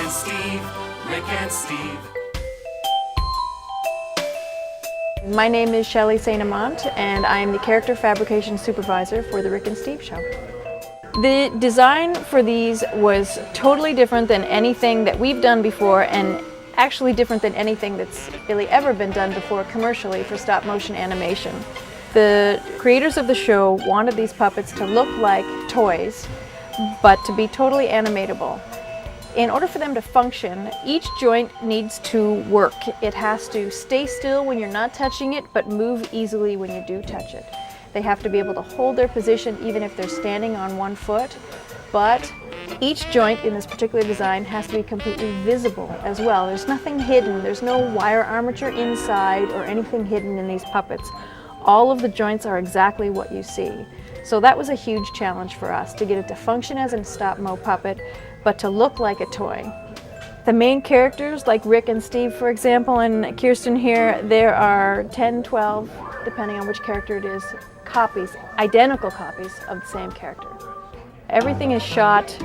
and Steve, Rick and Steve. My name is Shelley St. Amant, and I am the Character Fabrication Supervisor for the Rick and Steve Show. The design for these was totally different than anything that we've done before, and actually different than anything that's really ever been done before commercially for stop motion animation. The creators of the show wanted these puppets to look like toys, but to be totally animatable. In order for them to function, each joint needs to work. It has to stay still when you're not touching it, but move easily when you do touch it. They have to be able to hold their position even if they're standing on one foot, but each joint in this particular design has to be completely visible as well. There's nothing hidden. There's no wire armature inside or anything hidden in these puppets. All of the joints are exactly what you see. So that was a huge challenge for us, to get it to function as a stop-mo puppet, but to look like a toy. The main characters, like Rick and Steve, for example, and Kirsten here, there are 10, 12, depending on which character it is, copies, identical copies of the same character. Everything is shot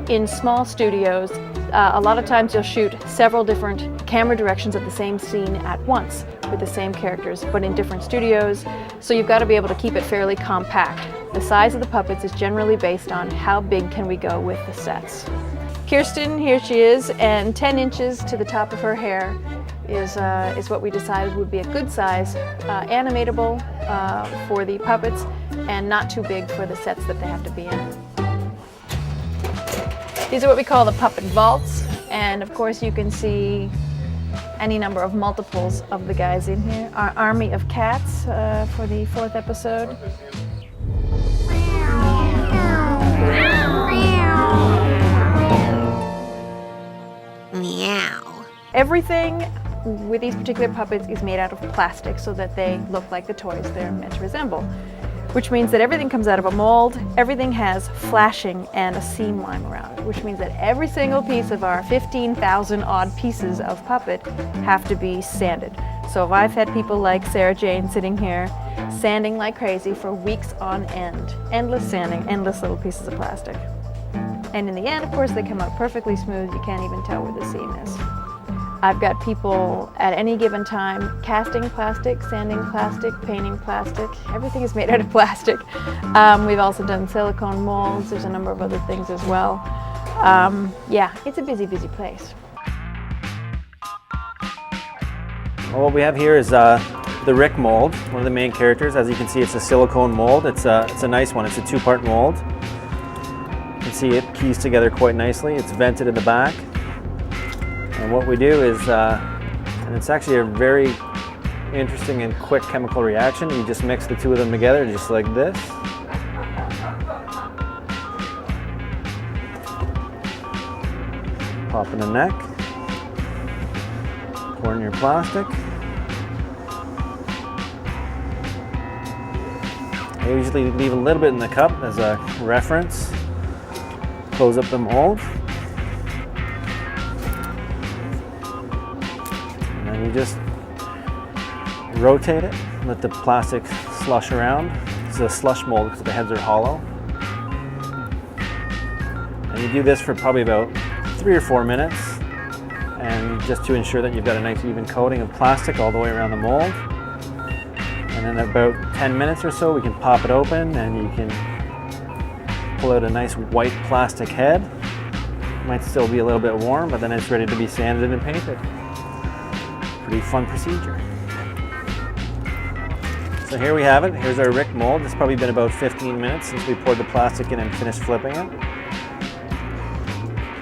in small studios. A lot of times you'll shoot several different camera directions of the same scene at once with the same characters, but in different studios. So you've got to be able to keep it fairly compact. The size of the puppets is generally based on how big can we go with the sets. Kirsten, here she is, and 10 inches to the top of her hair is what we decided would be a good size, animatable for the puppets, and not too big for the sets that they have to be in. These are what we call the puppet vaults, and of course you can see any number of multiples of the guys in here. Our army of cats for the 4th episode. Meow. Everything with these particular puppets is made out of plastic so that they look like the toys they're meant to resemble, which means that everything comes out of a mold, everything has flashing and a seam line around it, which means that every single piece of our 15,000 odd pieces of puppet have to be sanded. So I've had people like Sarah Jane sitting here sanding like crazy for weeks on end. Endless sanding, endless little pieces of plastic. And in the end, of course, they come out perfectly smooth. You can't even tell where the seam is. I've got people at any given time casting plastic, sanding plastic, painting plastic. Everything is made out of plastic. We've also done silicone molds. There's a number of other things as well. Yeah, it's a busy, busy place. Well, what we have here is the Rick mold, one of the main characters. As you can see, it's a silicone mold. It's a nice one. It's a 2-part mold. You can see it keys together quite nicely. It's vented in the back. And what we do is, and it's actually a very interesting and quick chemical reaction. You just mix the two of them together just like this. Pop in the neck. Pour in your plastic. I usually leave a little bit in the cup as a reference. Close up the mold. And then you just rotate it, let the plastic slush around. It's a slush mold because the heads are hollow. And you do this for probably about 3 or 4 minutes. And just to ensure that you've got a nice even coating of plastic all the way around the mold. And then about 10 minutes or so, we can pop it open and you can pull out a nice white plastic head. It might still be a little bit warm, but then it's ready to be sanded and painted. Pretty fun procedure. So here we have it. Here's our Rick mold. It's probably been about 15 minutes since we poured the plastic in and finished flipping it.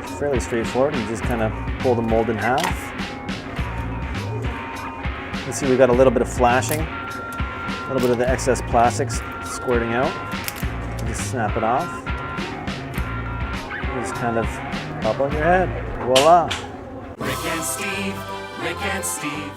It's fairly straightforward. You just kind of pull the mold in half. You can see we've got a little bit of flashing, a little bit of the excess plastics squirting out. You just snap it off. You just kind of pop on your head. Voila! Rick and Steve, Rick and Steve.